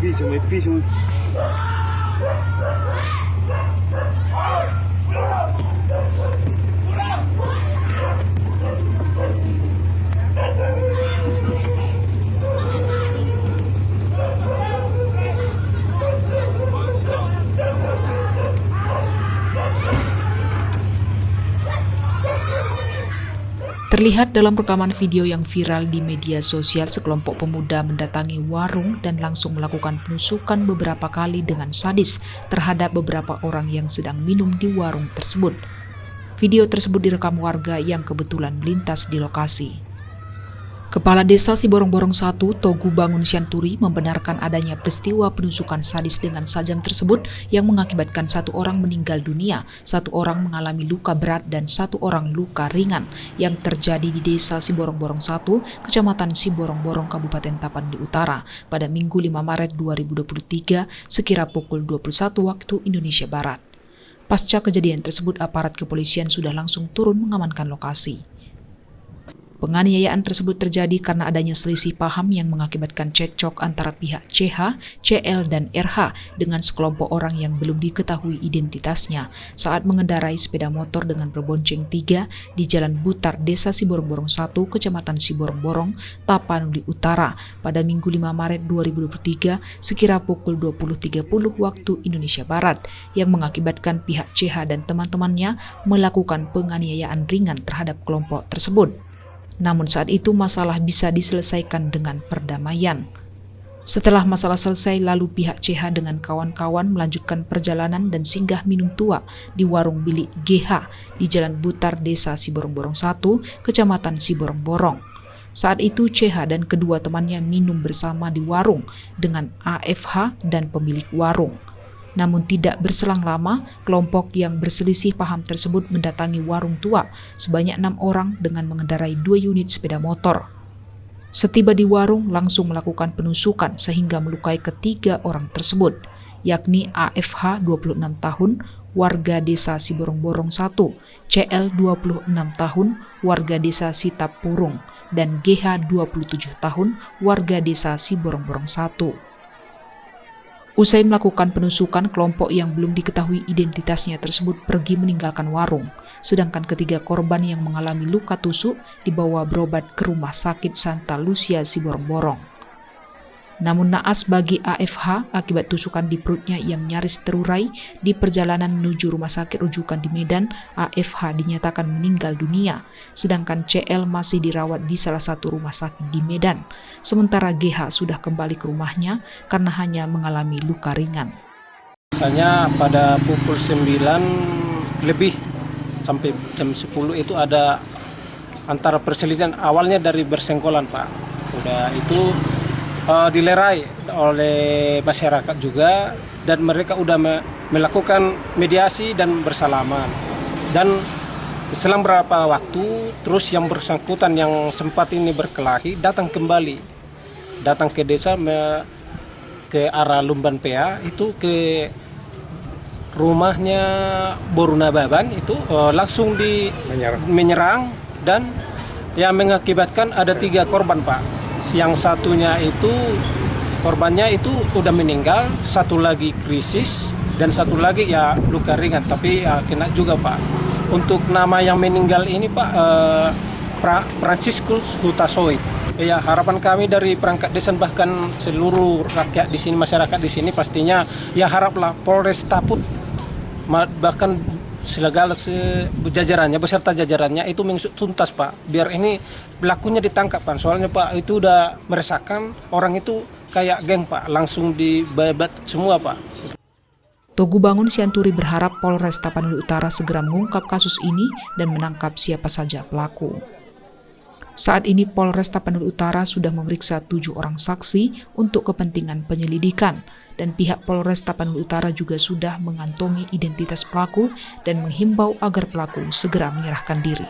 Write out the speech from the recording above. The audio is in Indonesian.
May piso. Terlihat dalam rekaman video yang viral di media sosial, sekelompok pemuda mendatangi warung dan langsung melakukan penusukan beberapa kali dengan sadis terhadap beberapa orang yang sedang minum di warung tersebut. Video tersebut direkam warga yang kebetulan melintas di lokasi. Kepala Desa Siborong-Borong 1, Togu Bangun Syanturi, membenarkan adanya peristiwa penusukan sadis dengan sajam tersebut yang mengakibatkan 1 orang meninggal dunia, 1 orang mengalami luka berat dan 1 orang luka ringan yang terjadi di Desa Siborong-Borong 1, Kecamatan Siborong-Borong, Kabupaten Tapanuli Utara pada Minggu 5 Maret 2023 sekira pukul 21 waktu Indonesia Barat. Pasca kejadian tersebut, aparat kepolisian sudah langsung turun mengamankan lokasi. Penganiayaan tersebut terjadi karena adanya selisih paham yang mengakibatkan cekcok antara pihak CH, CL, dan RH dengan sekelompok orang yang belum diketahui identitasnya saat mengendarai sepeda motor dengan berbonceng 3 di Jalan Butar, Desa Siborong-Borong 1, Kecamatan Siborong-Borong, Tapanuli Utara pada Minggu 5 Maret 2023 sekira pukul 20.30 waktu Indonesia Barat yang mengakibatkan pihak CH dan teman-temannya melakukan penganiayaan ringan terhadap kelompok tersebut. Namun saat itu masalah bisa diselesaikan dengan perdamaian. Setelah masalah selesai, lalu pihak CH dengan kawan-kawan melanjutkan perjalanan dan singgah minum tua di warung milik GH di Jalan Butar, Desa Siborong-Borong 1, Kecamatan Siborong-Borong. Saat itu CH dan kedua temannya minum bersama di warung dengan AFH dan pemilik warung. Namun tidak berselang lama, kelompok yang berselisih paham tersebut mendatangi warung tua sebanyak 6 orang dengan mengendarai 2 unit sepeda motor. Setiba di warung, langsung melakukan penusukan sehingga melukai ketiga orang tersebut, yakni AFH 26 tahun, warga Desa Siborong-Borong 1, CL 26 tahun, warga Desa Sitapurung, dan GH 27 tahun, warga Desa Siborong-Borong 1. Usai melakukan penusukan, kelompok yang belum diketahui identitasnya tersebut pergi meninggalkan warung, sedangkan ketiga korban yang mengalami luka tusuk dibawa berobat ke Rumah Sakit Santa Lucia Siborong-Borong. Namun naas bagi AFH akibat tusukan di perutnya yang nyaris terurai di perjalanan menuju rumah sakit rujukan di Medan, AFH dinyatakan meninggal dunia, sedangkan CL masih dirawat di salah satu rumah sakit di Medan, sementara GH sudah kembali ke rumahnya karena hanya mengalami luka ringan. Biasanya pada pukul 9 lebih sampai jam 10 itu ada antara perselisihan, awalnya dari bersenggolan Pak, udah itu dilerai oleh masyarakat juga, dan mereka udah melakukan mediasi dan bersalaman. Dan selang berapa waktu terus yang bersangkutan yang sempat ini berkelahi datang kembali, datang ke desa ke arah Lumban PA, itu ke rumahnya Boruna Baban, itu langsung menyerang dan yang mengakibatkan ada 3 korban Pak. Yang satunya itu korbannya itu udah meninggal, satu lagi krisis, dan satu lagi ya luka ringan tapi ya kena juga Pak. Untuk nama yang meninggal ini Pak, Franciscus Hutasoid. Ya, harapan kami dari perangkat desa bahkan seluruh rakyat di sini, masyarakat di sini pastinya ya haraplah Polres Taput bahkan segala jajarannya beserta jajarannya itu mengusut tuntas Pak, biar ini pelakunya ditangkap Pak. Soalnya Pak itu udah meresahkan, orang itu kayak geng Pak, langsung dibabat semua Pak. Togu Bangun Syanturi berharap Polres Tapanuli Utara segera mengungkap kasus ini dan menangkap siapa saja pelaku. Saat ini Polres Tapanuli Utara sudah memeriksa 7 orang saksi untuk kepentingan penyelidikan, dan pihak Polres Tapanuli Utara juga sudah mengantongi identitas pelaku dan menghimbau agar pelaku segera menyerahkan diri.